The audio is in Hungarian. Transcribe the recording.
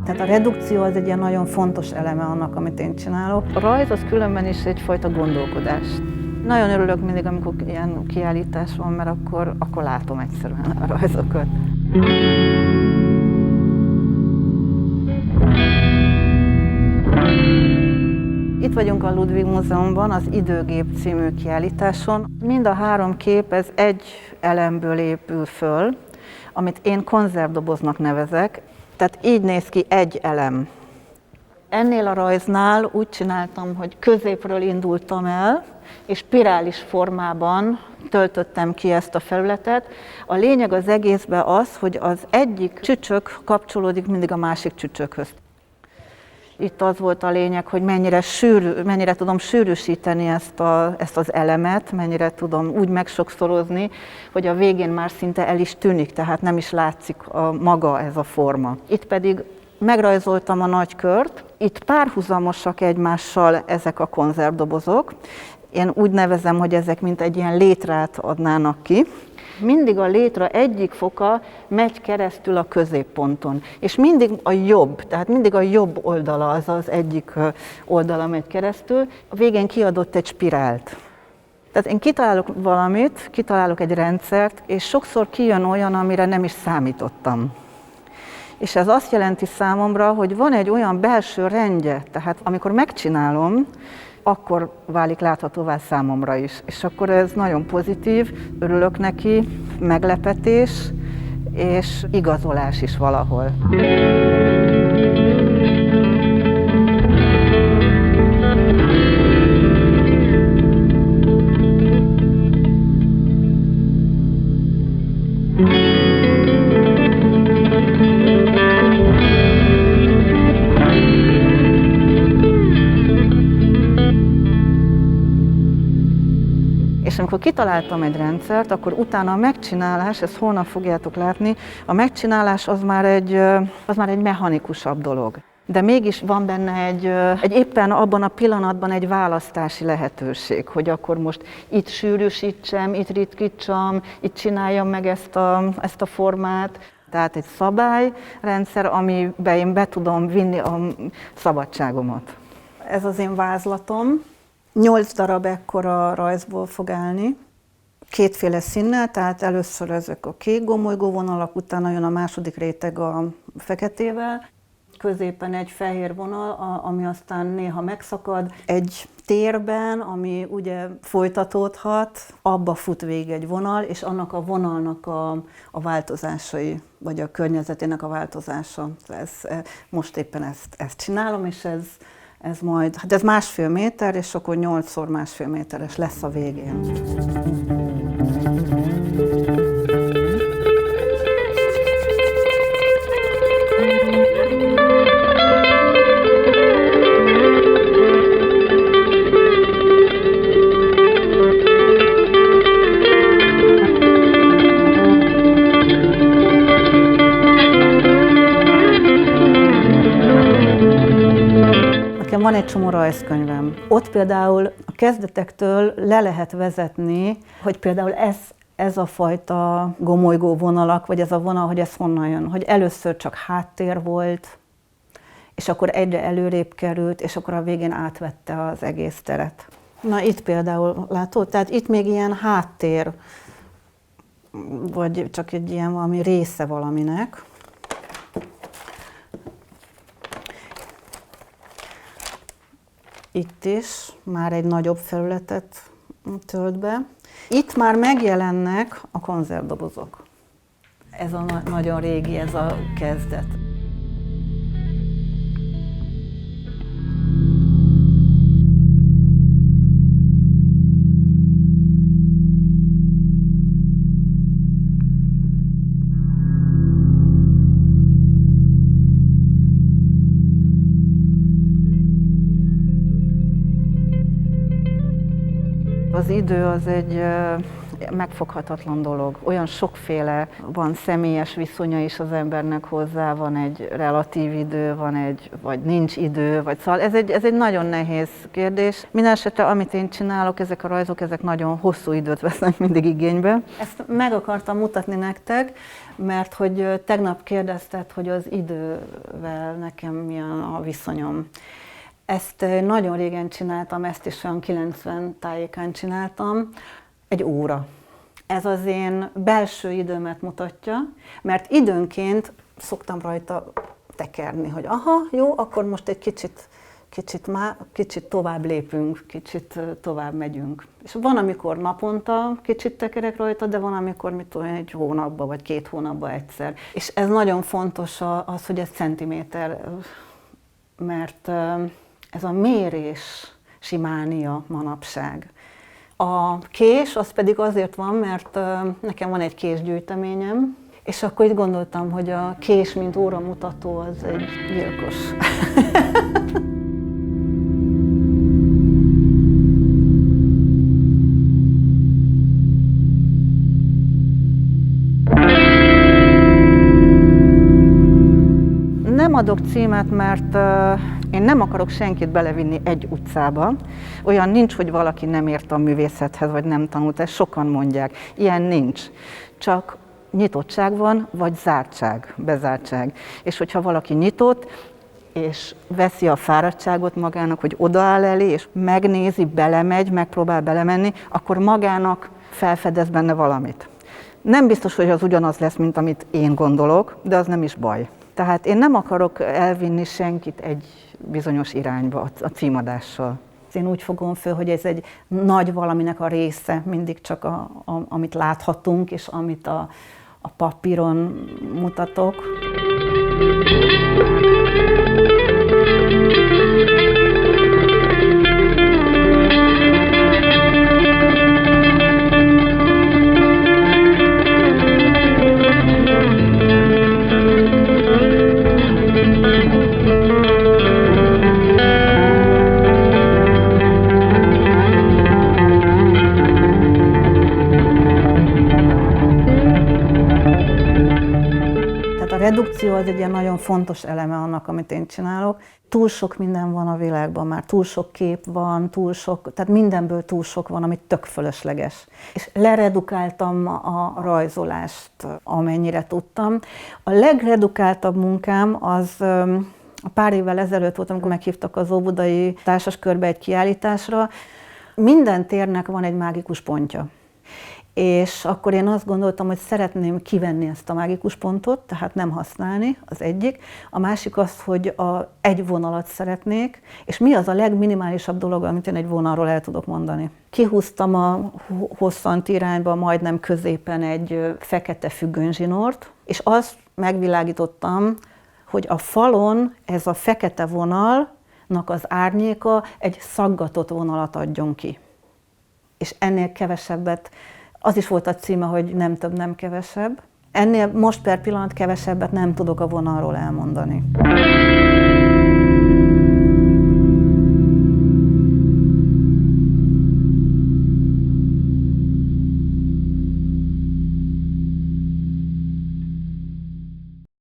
Tehát a redukció az egy ilyen nagyon fontos eleme annak, amit én csinálok. A rajz az különben is egyfajta gondolkodás. Nagyon örülök mindig, amikor ilyen kiállítás van, mert akkor látom egyszerűen a rajzokat. Itt vagyunk a Ludwig Múzeumban, az Időgép című kiállításon. Mind a 3 kép ez egy elemből épül föl, amit én konzervdoboznak nevezek. Tehát így néz ki egy elem. Ennél a rajznál úgy csináltam, hogy középről indultam el, és spirális formában töltöttem ki ezt a felületet. A lényeg az egészben az, hogy az egyik csücsök kapcsolódik mindig a másik csücsökhöz. Itt az volt a lényeg, hogy mennyire tudom sűrűsíteni ezt az elemet, mennyire tudom úgy megsokszorozni, hogy a végén már szinte el is tűnik, tehát nem is látszik maga ez a forma. Itt pedig megrajzoltam a nagy kört, itt párhuzamosak egymással ezek a konzervdobozok. Én úgy nevezem, hogy ezek mint egy ilyen létrát adnának ki. Mindig a létra egyik foka megy keresztül a középponton, és mindig a jobb, tehát mindig a jobb oldala az egyik oldala megy keresztül, a végén kiadott egy spirált. Tehát én kitalálok valamit, kitalálok egy rendszert, és sokszor kijön olyan, amire nem is számítottam. És ez azt jelenti számomra, hogy van egy olyan belső rendje, tehát amikor megcsinálom, akkor válik láthatóvá számomra is. És akkor ez nagyon pozitív, örülök neki, meglepetés és igazolás is valahol. És amikor kitaláltam egy rendszert, akkor utána a megcsinálás, ezt holnap fogjátok látni, a megcsinálás az már egy mechanikusabb dolog. De mégis van benne egy éppen abban a pillanatban egy választási lehetőség, hogy akkor most itt sűrűsítsem, itt ritkítsam, itt csináljam meg ezt a formát. Tehát egy szabályrendszer, amiben én be tudom vinni a szabadságomat. Ez az én vázlatom. 8 darab ekkora rajzból fog állni, 2 színnel, tehát először ezek a kék gomolygó vonalak, utána jön a második réteg a feketével, középen egy fehér vonal, ami aztán néha megszakad. Egy térben, ami ugye folytatódhat, abba fut végig egy vonal, és annak a vonalnak a változásai, vagy a környezetének a változása. Most éppen ezt csinálom, és ez majd, hát ez 1,5 méter, és akkor 8 x 1,5 méteres lesz a végén. Van egy csomó rajzkönyvem. Ott például a kezdetektől le lehet vezetni, hogy például ez a fajta gomolygó vonalak, vagy ez a vonal, hogy ez honnan jön. Hogy először csak háttér volt, és akkor egyre előrébb került, és akkor a végén átvette az egész teret. Na itt például, látod? Tehát itt még ilyen háttér, vagy csak egy ilyen valami része valaminek. Itt is már egy nagyobb felületet tölt be. Itt már megjelennek a konzervdobozok. Ez a nagyon régi, ez a kezdet. Az idő az megfoghatatlan dolog. Olyan sokféle van személyes viszonya is az embernek hozzá, van egy relatív idő, vagy nincs idő, szóval ez egy nagyon nehéz kérdés. Mindenesetre, amit én csinálok, ezek a rajzok, ezek nagyon hosszú időt vesznek mindig igénybe. Ezt meg akartam mutatni nektek, mert hogy tegnap kérdezted, hogy az idővel nekem milyen a viszonyom. Ezt nagyon régen csináltam, ezt is olyan 90 tájékán csináltam, egy óra. Ez az én belső időmet mutatja, mert időnként szoktam rajta tekerni, hogy aha, jó, akkor most egy kicsit tovább lépünk, kicsit tovább megyünk. És van, amikor naponta kicsit tekerek rajta, de van, amikor egy hónapban vagy 2 hónapban egyszer. És ez nagyon fontos az, hogy ez centiméter, mert ez a mérési mánia manapság. A kés az pedig azért van, mert nekem van egy késgyűjteményem, és akkor itt gondoltam, hogy a kés, mint óramutató, az egy gyilkos. Nem adok címet, mert én nem akarok senkit belevinni egy utcába. Olyan nincs, hogy valaki nem ért a művészethez, vagy nem tanult, ezt sokan mondják. Ilyen nincs. Csak nyitottság van, vagy zártság, bezártság. És hogyha valaki nyitott, és veszi a fáradtságot magának, hogy odaáll elé, és megnézi, belemegy, megpróbál belemenni, akkor magának felfedez benne valamit. Nem biztos, hogy az ugyanaz lesz, mint amit én gondolok, de az nem is baj. Tehát én nem akarok elvinni senkit egy bizonyos irányba a címadással. Én úgy fogom föl, hogy ez egy nagy valaminek a része, mindig csak amit láthatunk, és amit a papíron mutatok. A redukció az egy ilyen nagyon fontos eleme annak, amit én csinálok. Túl sok minden van a világban már, túl sok kép van, tehát mindenből túl sok van, ami tök fölösleges. És leredukáltam a rajzolást, amennyire tudtam. A legredukáltabb munkám az a pár évvel ezelőtt volt, amikor meghívtak az Óbudai Társaskörbe egy kiállításra. Minden térnek van egy mágikus pontja. És akkor én azt gondoltam, hogy szeretném kivenni ezt a mágikus pontot, tehát nem használni, az egyik. A másik az, hogy egy vonalat szeretnék, és mi az a legminimálisabb dolog, amit én egy vonalról el tudok mondani. Kihúztam a hosszant irányba, majdnem középen egy fekete függönyzsinort, és azt megvilágítottam, hogy a falon ez a fekete vonalnak az árnyéka egy szaggatott vonalat adjon ki. És ennél kevesebbet, az is volt a címe, hogy nem több, nem kevesebb. Ennél most per pillanat kevesebbet nem tudok a vonalról elmondani.